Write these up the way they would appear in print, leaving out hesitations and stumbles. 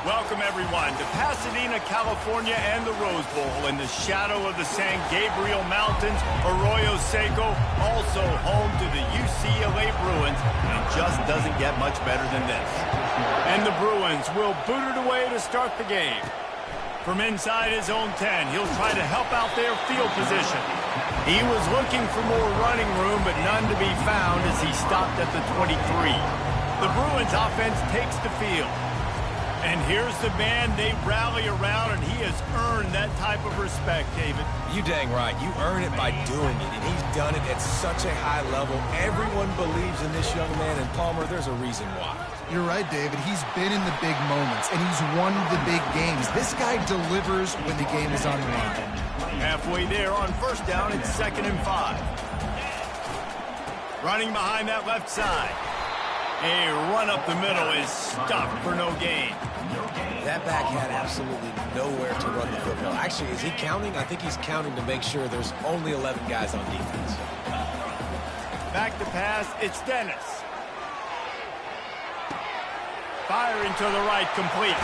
Welcome, everyone, to Pasadena, California and the Rose Bowl in the shadow of the San Gabriel Mountains. Arroyo Seco, also home to the UCLA Bruins, and it just doesn't get much better than this. And the Bruins will boot it away to start the game. From inside his own 10, he'll try to help out their field position. He was looking for more running room, but none to be found as he stopped at the 23. The Bruins offense takes the field. And here's the man they rally around, and he has earned that type of respect, David. You dang right. You earn it by doing it, and he's done it at such a high level. Everyone believes in this young man, and Palmer, there's a reason why. You're right, David. He's been in the big moments, and he's won the big games. This guy delivers when the game is on the line. Halfway there on first down, it's 2nd and 5. Running behind that left side. A run up the middle is stopped for no gain. That back had absolutely nowhere to run the football. Actually, is he counting? I think he's counting to make sure there's only 11 guys on defense. Back to pass, it's Dennis. Firing to the right, complete.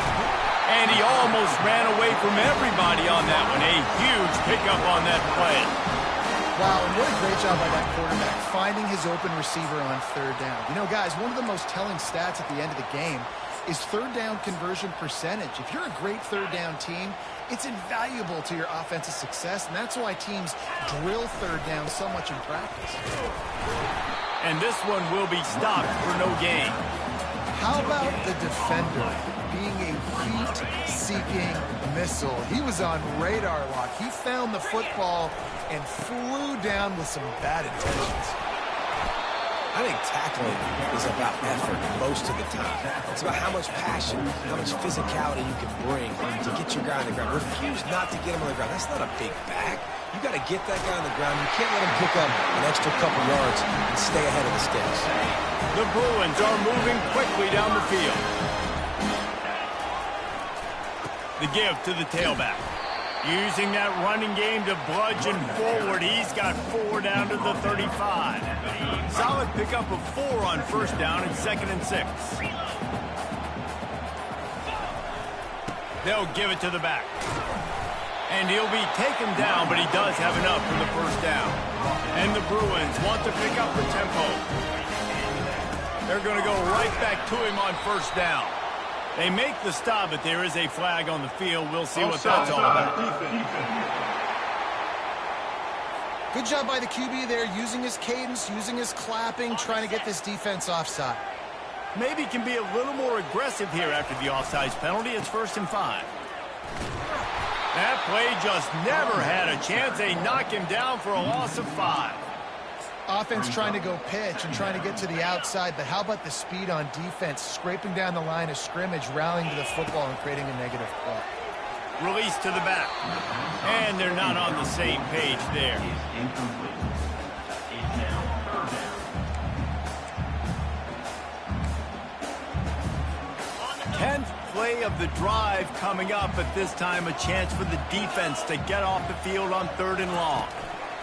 And he almost ran away from everybody on that one. A huge pickup on that play. Wow, and what a great job by that quarterback, finding his open receiver on 3rd down. You know, guys, one of the most telling stats at the end of the game is 3rd down conversion percentage. If you're a great 3rd down team, it's invaluable to your offensive success, and that's why teams drill 3rd down so much in practice. And this one will be stopped for no gain. How about the defender being a heat-seeking missile? He was on radar lock. He found the football and flew down with some bad intentions. I think tackling is about effort most of the time. It's about how much passion, how much physicality you can bring to get your guy on the ground. Refuse not to get him on the ground. That's not a big back. You got to get that guy on the ground. You can't let him pick up an extra couple yards and stay ahead of the sticks. The Bruins are moving quickly down the field. The give to the tailback. Using that running game to bludgeon forward. He's got 4 down to the 35. Solid pickup of 4 on first down and 2nd and 6. They'll give it to the back. And he'll be taken down, but he does have enough for the first down. And the Bruins want to pick up the tempo. They're going to go right back to him on first down. They make the stop, but there is a flag on the field. We'll see what that's all about. Good job by the QB there, using his cadence, using his clapping, trying to get this defense offside. Maybe can be a little more aggressive here after the offsides penalty. It's 1st and 5. That play just never had a chance. They knock him down for a loss of 5. Offense trying to go pitch and trying to get to the outside, but how about the speed on defense, scraping down the line of scrimmage, rallying to the football and creating a negative play. Release to the back. And they're not on the same page there. 10th play of the drive coming up, but this time a chance for the defense to get off the field on 3rd and long.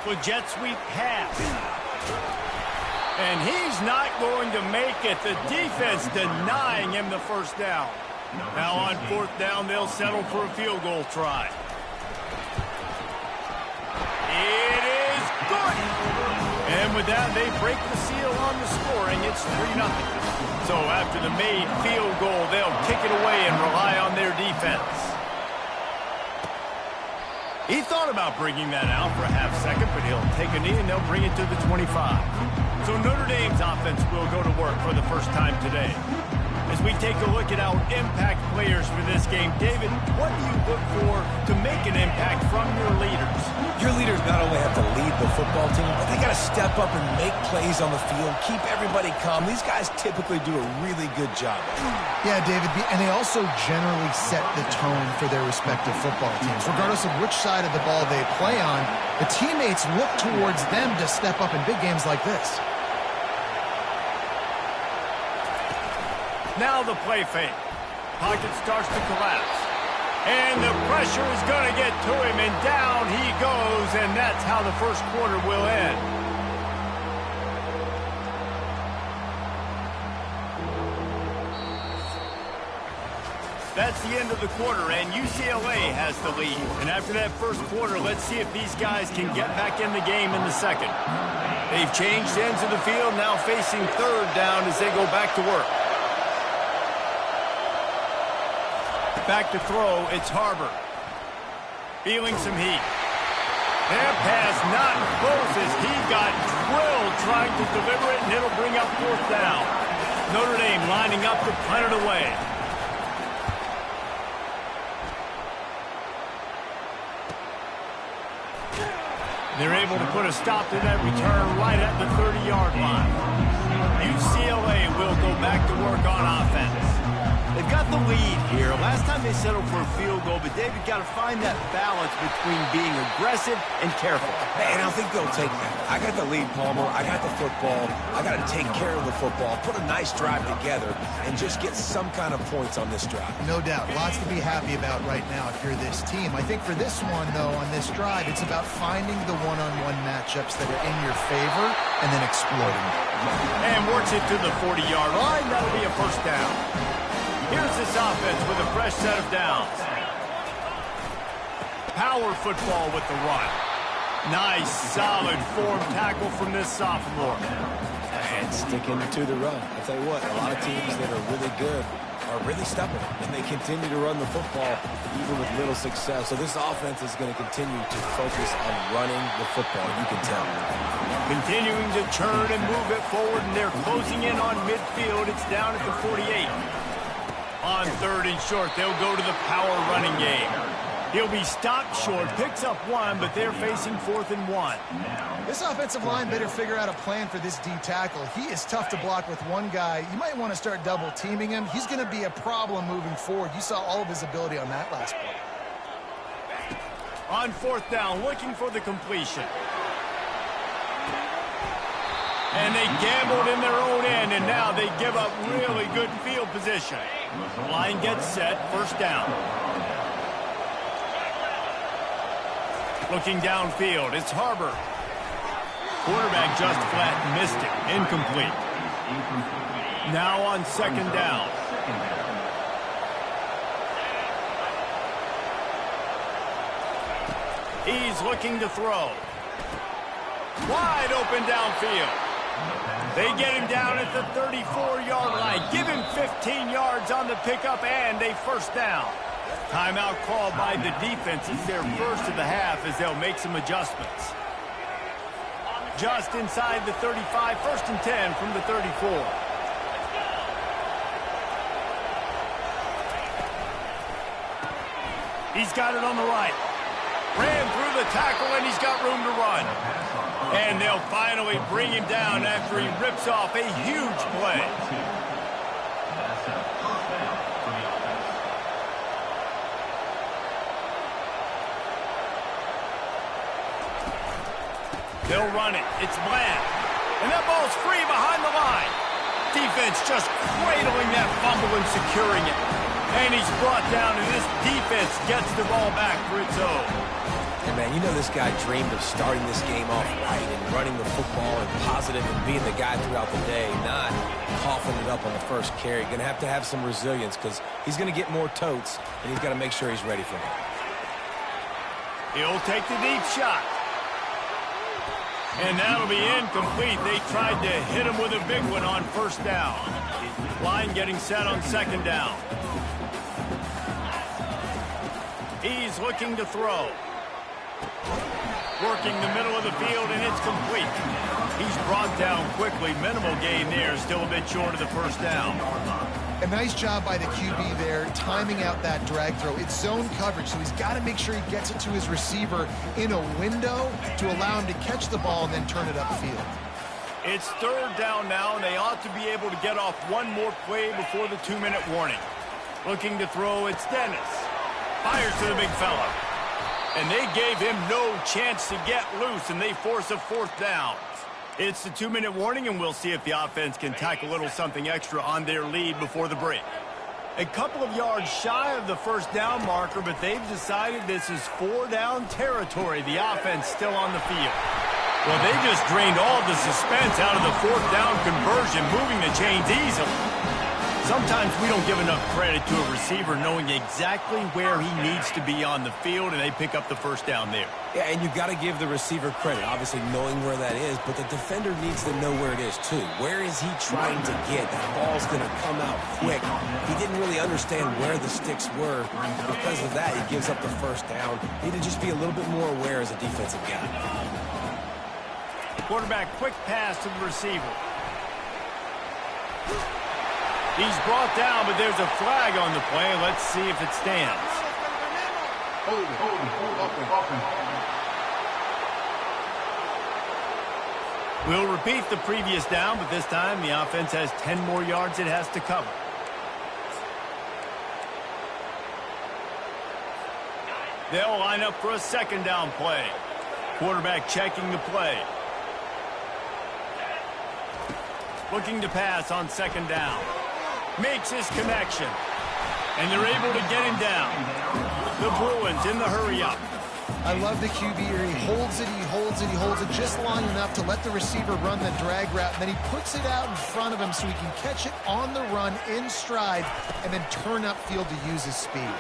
With jet sweep pass. And he's not going to make it. The defense denying him the first down. Now on 4th down, they'll settle for a field goal try. It is good. And with that, they break the seal on the scoring. It's 3-0. So after the made field goal, they'll kick it away and rely on their defense. He thought about bringing that out for a half second, but he'll take a knee and they'll bring it to the 25. So Notre Dame's offense will go to work for the first time today. As we take a look at our impact players for this game, David, what do you look for to make an impact from your leaders? Your leaders not only have to lead the football team, but they got to step up and make plays on the field, keep everybody calm. These guys typically do a really good job. Yeah, David, and they also generally set the tone for their respective football teams. Regardless of which side of the ball they play on, the teammates look towards them to step up in big games like this. Now the play fake. Pocket starts to collapse. And the pressure is going to get to him, and down he goes, and that's how the first quarter will end. That's the end of the quarter, and UCLA has the lead. And after that first quarter, let's see if these guys can get back in the game in the second. They've changed ends of the field, now facing third down as they go back to work. Back to throw, it's Harbor. Feeling some heat. Their pass not close as he got drilled trying to deliver it, and it'll bring up fourth down. Notre Dame lining up to punt it away. They're able to put a stop to that return right at the 30-yard line. UCLA will go back to work on offense. They've got the lead here. Last time they settled for a field goal, but David got to find that balance between being aggressive and careful. And I think they'll take that. I got the lead, Palmer. I got the football. I got to take care of the football, put a nice drive together, and just get some kind of points on this drive. No doubt. Lots to be happy about right now if you're this team. I think for this one, though, on this drive, it's about finding the one-on-one matchups that are in your favor and then exploiting them. And works it to the 40-yard line. That'll be a first down. Here's this offense with a fresh set of downs. Power football with the run. Nice, solid form tackle from this sophomore. And sticking to the run. I'll tell you what, a lot of teams that are really good are really stubborn, and they continue to run the football even with little success. So this offense is going to continue to focus on running the football, you can tell. Continuing to turn and move it forward, and they're closing in on midfield. It's down at the 48. On third and short, they'll go to the power running game. He'll be stopped short, picks up one, but they're facing 4th and 1. This offensive line better figure out a plan for this D tackle. He is tough to block with one guy. You might want to start double teaming him. He's going to be a problem moving forward. You saw all of his ability on that last play. On 4th down, looking for the completion. And they gambled in their own end, and now they give up really good field position. Line gets set, first down. Looking downfield, it's Harbor. Quarterback just flat missed it, incomplete. Now on second down. He's looking to throw. Wide open downfield. They get him down at the 34-yard line. Give him 15 yards on the pickup and a first down. Timeout called by the defense. It's their first of the half as they'll make some adjustments. Just inside the 35, 1st and 10 from the 34. He's got it on the right. Ran through the tackle, and he's got room to run. And they'll finally bring him down after he rips off a huge play. They'll run it. It's Bland. And that ball's free behind the line. Defense just cradling that fumble and securing it. And he's brought down, and this defense gets the ball back for its own. Hey, man, you know this guy dreamed of starting this game off right and running the football and positive and being the guy throughout the day, not coughing it up on the first carry. Going to have some resilience because he's going to get more totes, and he's got to make sure he's ready for it. He'll take the deep shot. And that'll be incomplete. They tried to hit him with a big one on first down. Line getting set on second down. He's looking to throw. Working the middle of the field, and it's complete. He's brought down quickly. Minimal gain there. Still a bit short of the first down. A nice job by the QB there, timing out that drag throw. It's zone coverage, so he's got to make sure he gets it to his receiver in a window to allow him to catch the ball and then turn it upfield. It's third down now, and they ought to be able to get off one more play before the 2-minute warning. Looking to throw, it's Dennis. Fires to the big fella. And they gave him no chance to get loose, and they force a fourth down. It's the 2-minute warning, and we'll see if the offense can tack a little something extra on their lead before the break. A couple of yards shy of the first down marker, but they've decided this is 4-down territory. The offense still on the field. Well, they just drained all the suspense out of the fourth down conversion, moving the chains easily. Sometimes we don't give enough credit to a receiver knowing exactly where he needs to be on the field, and they pick up the first down there. Yeah, and you've got to give the receiver credit, obviously knowing where that is, but the defender needs to know where it is too. Where is he trying to get? That ball's going to come out quick. He didn't really understand where the sticks were. Because of that, he gives up the first down. Need to just be a little bit more aware as a defensive guy. Quarterback, quick pass to the receiver. He's brought down, but there's a flag on the play. Let's see if it stands. We'll repeat the previous down, but this time the offense has 10 more yards it has to cover. They'll line up for a second down play. Quarterback checking the play. Looking to pass on second down. Makes his connection. And they're able to get him down. The Bruins in the hurry-up. I love the QB here. He holds it, he holds it, he holds it just long enough to let the receiver run the drag route, and then he puts it out in front of him so he can catch it on the run in stride and then turn upfield to use his speed.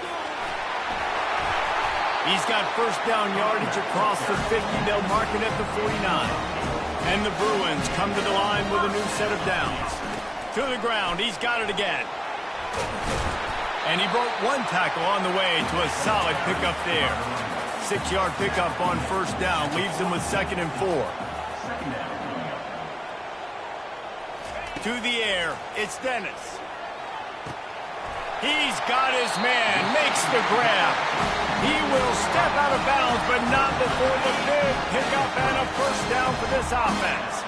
He's got first down yardage across the 50. They'll mark it at the 49. And the Bruins come to the line with a new set of downs. To the ground, he's got it again. And he broke one tackle on the way to a solid pickup there. 6-yard pickup on first down leaves him with 2nd and 4. To the air, it's Dennis. He's got his man, makes the grab. He will step out of bounds, but not before the big pickup and a first down for this offense.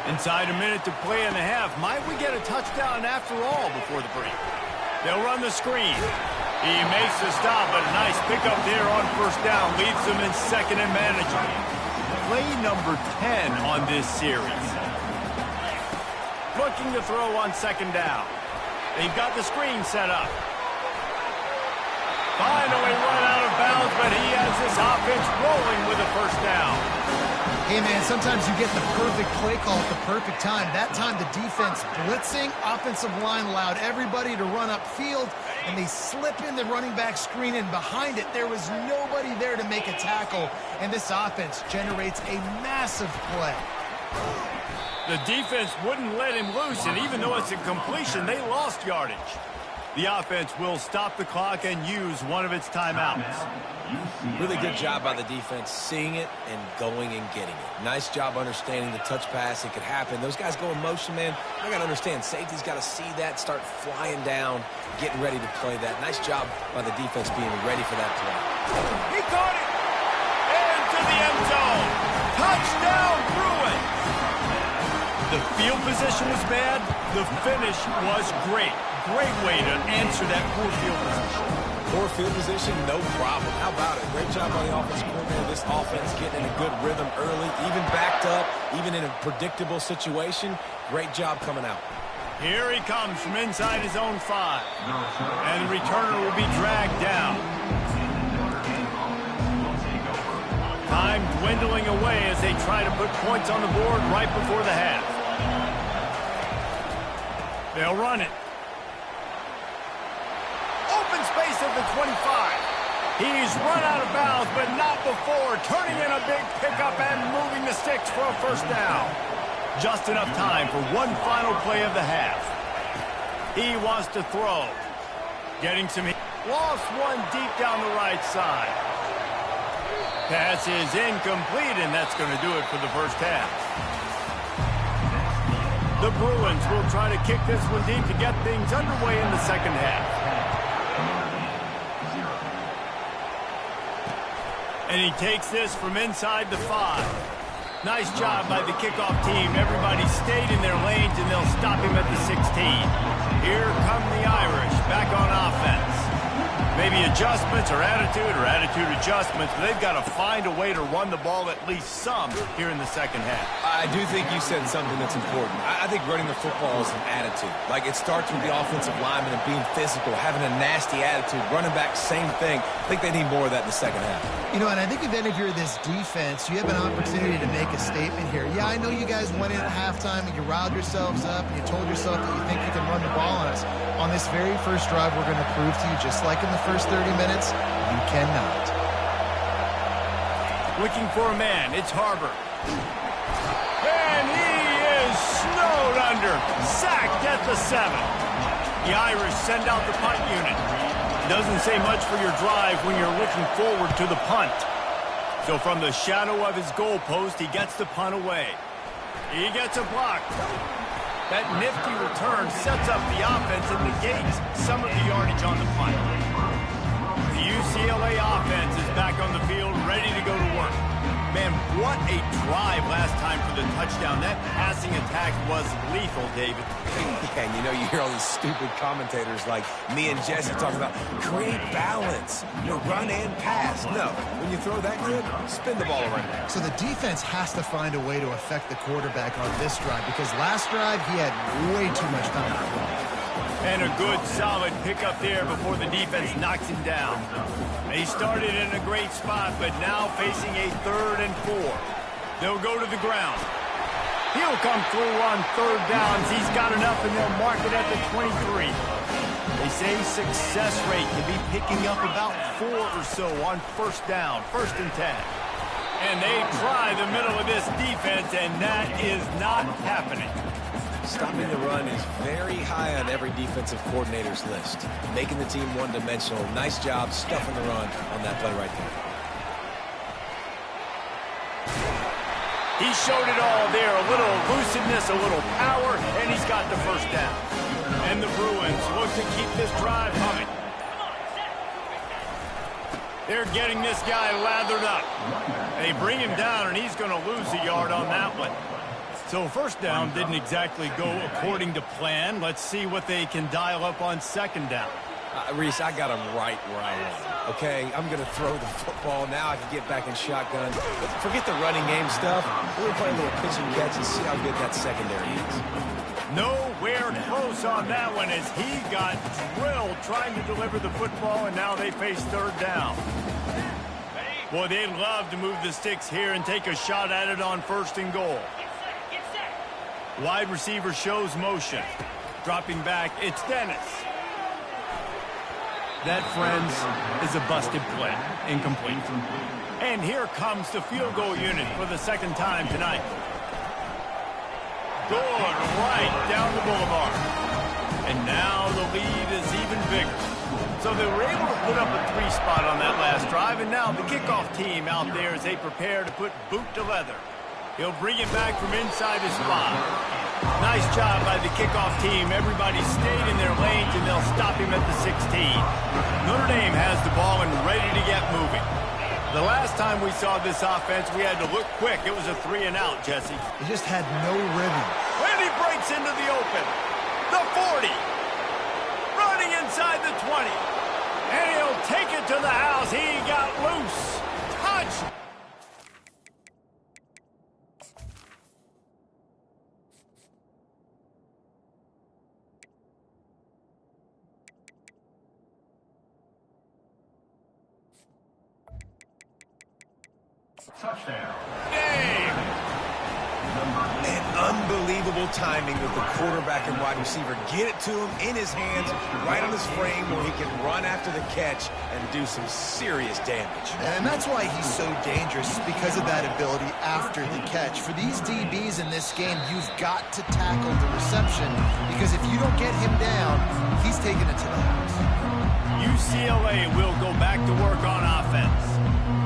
Inside a minute to play in the half. Might we get a touchdown after all before the break? They'll run the screen. He makes the stop, but a nice pickup there on first down. Leaves them in 2nd and manageable. Play number 10 on this series. Looking to throw on 2nd down. They've got the screen set up. Finally run out of bounds, but he has this offense rolling with a first down. Hey, man, sometimes you get the perfect play call at the perfect time. That time the defense blitzing, offensive line allowed everybody to run upfield, and they slip in the running back screen, and behind it there was nobody there to make a tackle, and this offense generates a massive play. The defense wouldn't let him loose, and even though it's a completion, they lost yardage. The offense will stop the clock and use one of its timeouts. Really good job by the defense seeing it and going and getting it. Nice job understanding the touch pass. It could happen. Those guys go in motion, man. I got to understand, safety's got to see that, start flying down, getting ready to play that. Nice job by the defense being ready for that play. He caught it! Into the end zone. Touchdown, Bruins! The field position was bad. The finish was great. Great way to answer that poor field position. Poor field position, no problem. How about it? Great job by the offensive coordinator. This offense getting in a good rhythm early, even backed up, even in a predictable situation. Great job coming out. Here he comes from inside his own 5. And the returner will be dragged down. Time dwindling away as they try to put points on the board right before the half. They'll run it. Open space at the 25. He's run out of bounds, but not before turning in a big pickup and moving the sticks for a first down. Just enough time for one final play of the half. He wants to throw. Getting some heat. Lost one deep down the right side. Pass is incomplete, and that's going to do it for the first half. The Bruins will try to kick this one deep to get things underway in the second half. And he takes this from inside the 5. Nice job by the kickoff team. Everybody stayed in their lanes, and they'll stop him at the 16. Here come the Irish back on offense. Maybe adjustments or attitude adjustments. But they've got to find a way to run the ball at least some here in the second half. I do think you said something that's important. I think running the football is an attitude. Like, it starts with the offensive lineman and being physical, having a nasty attitude. Running back, same thing. I think they need more of that in the second half. You know, and I think if you're this defense, you have an opportunity to make a statement here. Yeah, I know you guys went in at halftime and you riled yourselves up and you told yourself that you think you can run the ball on us. On this very first drive, we're going to prove to you, just like in the first 30 minutes, you cannot. Looking for a man. It's Harbor. And he is snowed under. Sacked at the 7. The Irish send out the punt unit. Doesn't say much for your drive when you're looking forward to the punt. So from the shadow of his goalpost, he gets the punt away. He gets a block. That nifty return sets up the offense and negates some of the yardage on the punt. The UCLA offense is back on the field, ready to go to work. Man, what a drive last time for the touchdown. That passing attack was lethal, David. Yeah, and you know, you hear all these stupid commentators like me and Jesse talking about create balance, you know, run and pass. No, when you throw that good, spin the ball around. So the defense has to find a way to affect the quarterback on this drive, because last drive he had way too much time to throw. And a good, solid pickup there before the defense knocks him down. He started in a great spot, but now facing a 3rd and 4. They'll go to the ground. He'll come through on 3rd downs. He's got enough, and they'll mark it at the 23. They say success rate can be picking up about 4 or so on 1st down, 1st and 10. And they try the middle of this defense, and that is not happening. Stopping the run is very high on every defensive coordinator's list. Making the team one-dimensional. Nice job stuffing the run on that play right there. He showed it all there. A little elusiveness, a little power, and he's got the 1st down. And the Bruins look to keep this drive humming. They're getting this guy lathered up. They bring him down, and he's going to lose a yard on that one. So 1st down didn't exactly go according to plan. Let's see what they can dial up on 2nd down. Reese, I got him right where I want. Okay, I'm going to throw the football. Now I can get back in shotgun. But forget the running game stuff. We're going to play a little pitch and catch and see how good that secondary is. Nowhere close on that one as he got drilled trying to deliver the football, and now they face 3rd down. Boy, they'd love to move the sticks here and take a shot at it on 1st and goal. Wide receiver shows motion. Dropping back, it's Dennis. That, friends, is a busted play. Incomplete. And here comes the field goal unit for the 2nd time tonight. Good, right down the boulevard. And now the lead is even bigger. So they were able to put up a 3 spot on that last drive, and now the kickoff team out there as they prepare to put boot to leather. He'll bring it back from inside his spot. Nice job by the kickoff team. Everybody stayed in their lanes, and they'll stop him at the 16. Notre Dame has the ball and ready to get moving. The last time we saw this offense, we had to look quick. It was a 3 and out, Jesse. He just had no rhythm. And he breaks into the open. The 40. Running inside the 20. And he'll take it to the house. He got loose. Touch. Touchdown. Game. And unbelievable timing with the quarterback and wide receiver. Get it to him in his hands, right on his frame where he can run after the catch and do some serious damage. And that's why he's so dangerous, because of that ability after the catch. For these DBs in this game, you've got to tackle the reception, because if you don't get him down, he's taking it to the house. UCLA will go back to work on offense.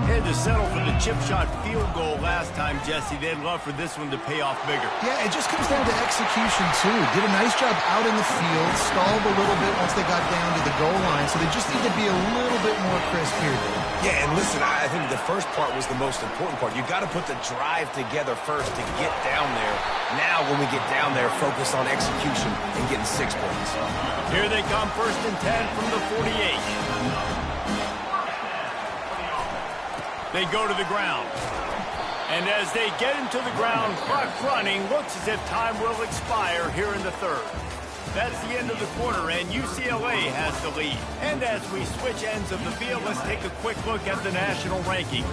Had to settle for the chip shot field goal last time, Jesse. They'd love for this one to pay off bigger. Yeah, it just comes down to execution, too. Did a nice job out in the field, stalled a little bit once they got down to the goal line, so they just need to be a little bit more crisp here. Yeah, and listen, I think the first part was the most important part. You got to put the drive together first to get down there. Now, when we get down there, focus on execution and getting 6 points. Here they come, 1st and 10 from the 48. They go to the ground. And as they get him to the ground, clock running, looks as if time will expire here in the third. That's the end of the quarter, and UCLA has the lead. And as we switch ends of the field, let's take a quick look at the national rankings.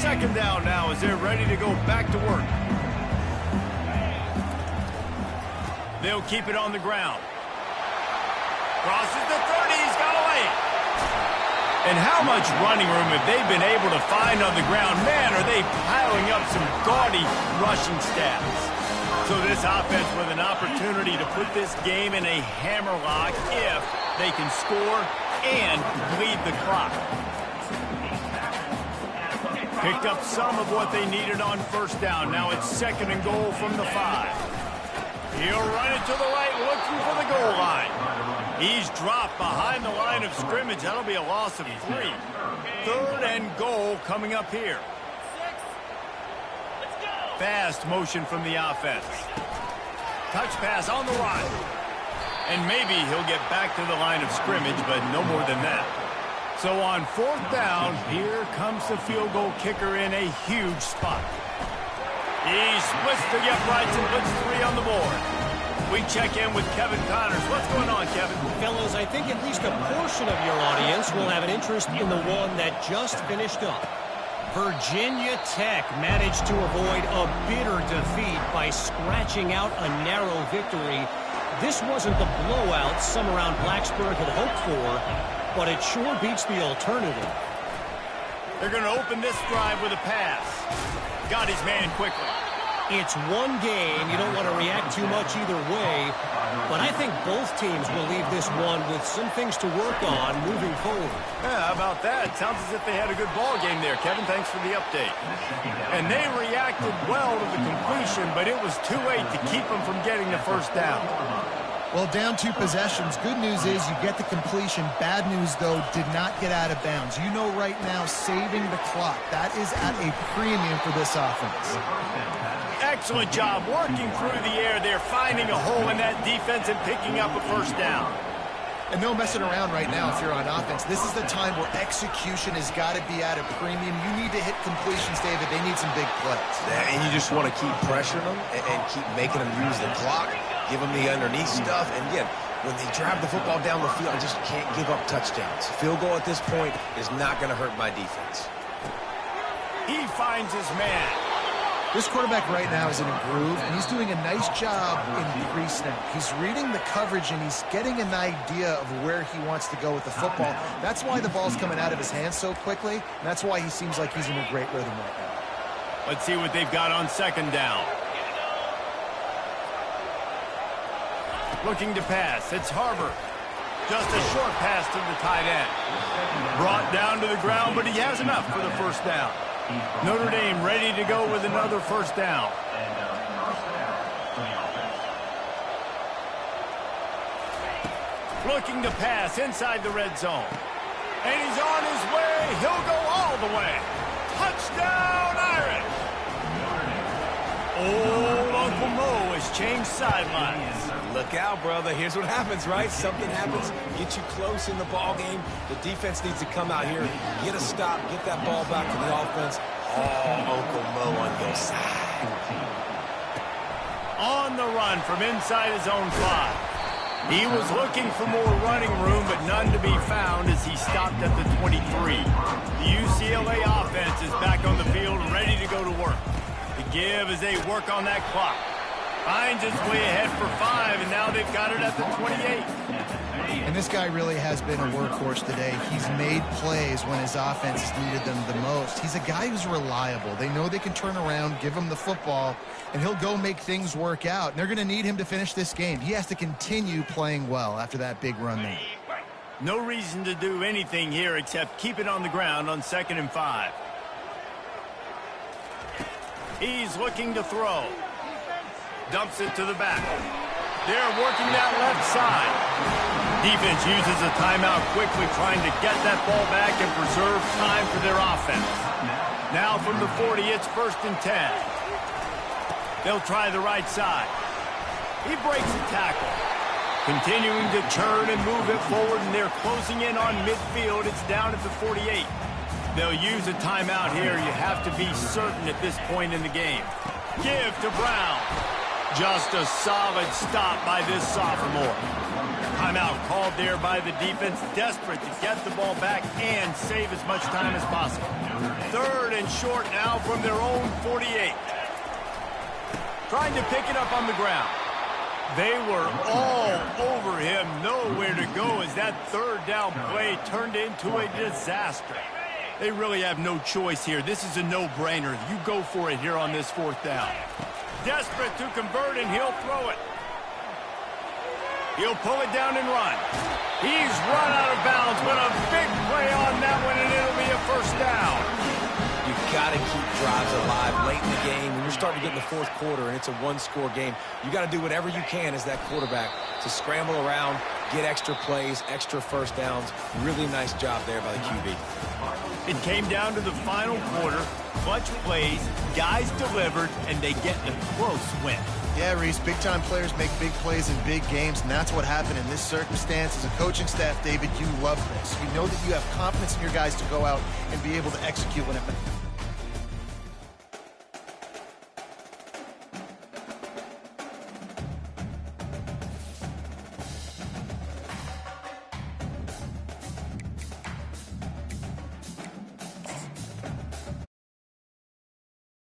Second down now as they're ready to go back to work. They'll keep it on the ground. Crosses the 30, he's got away. And how much running room have they been able to find on the ground? Man, are they piling up some gaudy rushing stats. So this offense with an opportunity to put this game in a hammerlock if they can score and lead the clock. Picked up some of what they needed on first down. Now it's second and goal from the 5. He'll run it to the right, looking for the goal line. He's dropped behind the line of scrimmage. That'll be a loss of 3. Third and goal coming up here. Fast motion from the offense. Touch pass on the run. And maybe he'll get back to the line of scrimmage, but no more than that. So on fourth down, here comes the field goal kicker in a huge spot. He splits the uprights and puts 3 on the board. We check in with Kevin Connors. What's going on, Kevin? Fellas, I think at least a portion of your audience will have an interest in the one that just finished up. Virginia Tech managed to avoid a bitter defeat by scratching out a narrow victory. This wasn't the blowout some around Blacksburg had hoped for, but it sure beats the alternative. They're going to open this drive with a pass. Got his man quickly. It's one game. You don't want to react too much either way, but I think both teams will leave this one with some things to work on moving forward. Yeah, how about that? Sounds as if they had a good ball game there, Kevin. Thanks for the update. And they reacted well to the completion, but it was too late to keep them from getting the first down. Well, down 2 possessions. Good news is you get the completion. Bad news, though, did not get out of bounds. You know right now, saving the clock. That is at a premium for this offense. Excellent job working through the air there, finding a hole in that defense and picking up a first down. And no messing around right now if you're on offense. This is the time where execution has got to be at a premium. You need to hit completions, David. They need some big plays. And you just want to keep pressuring them and keep making them use the clock. Give them the underneath stuff. And again, when they drive the football down the field, I just can't give up touchdowns. Field goal at this point is not going to hurt my defense. He finds his man. This quarterback right now is in a groove, and he's doing a nice job in pre-snap. He's reading the coverage, and he's getting an idea of where he wants to go with the football. That's why the ball's coming out of his hands so quickly, and that's why he seems like he's in a great rhythm right now. Let's see what they've got on second down. Looking to pass. It's Harbor. Just a short pass to the tight end. Brought down to the ground, but he has enough for the first down. Notre Dame ready to go with another first down. Looking to pass inside the red zone. And he's on his way. He'll go all the way. Touchdown, Irish! Old Uncle Mo has changed sidelines. Look out, brother. Here's what happens, right? Something happens, get you close in the ball game. The defense needs to come out here, get a stop, get that ball back to the offense. Oh, Uncle Mo on your side. On the run from inside his own 5. He was looking for more running room, but none to be found as he stopped at the 23. The UCLA offense is back on the field, ready to go to work. The give as they work on that clock. Finds his way ahead for 5, and now they've got it at the 28. And this guy really has been a workhorse today. He's made plays when his offense has needed them the most. He's a guy who's reliable. They know they can turn around, give him the football, and he'll go make things work out. And they're going to need him to finish this game. He has to continue playing well after that big run there. No reason to do anything here except keep it on the ground on 2nd and 5. He's looking to throw. Dumps it to the back. They're working that left side. Defense uses a timeout quickly, trying to get that ball back and preserve time for their offense. Now from the 40, it's 1st and 10. They'll try the right side. He breaks the tackle. Continuing to turn and move it forward, and they're closing in on midfield. It's down at the 48. They'll use a timeout here. You have to be certain at this point in the game. Give to Brown. Just a solid stop by this sophomore. Timeout called there by the defense, desperate to get the ball back and save as much time as possible. 3rd and short now from their own 48. Trying to pick it up on the ground. They were all over him, nowhere to go as that 3rd down play turned into a disaster. They really have no choice here. This is a no-brainer. You go for it here on this 4th down. Desperate to convert, and he'll throw it. He'll pull it down and run. He's run out of bounds, but a big play on that one, and it'll be a 1st down. You've got to keep drives alive late in the game. When you're starting to get in the 4th quarter and it's a 1-score game, you got to do whatever you can as that quarterback to scramble around, get extra plays, extra 1st downs. Really nice job there by the QB. It came down to the final quarter. Clutch plays, guys delivered, and they get a close win. Yeah, Reese, big-time players make big plays in big games, and that's what happened in this circumstance. As a coaching staff, David, you love this. You know that you have confidence in your guys to go out and be able to execute when it matters.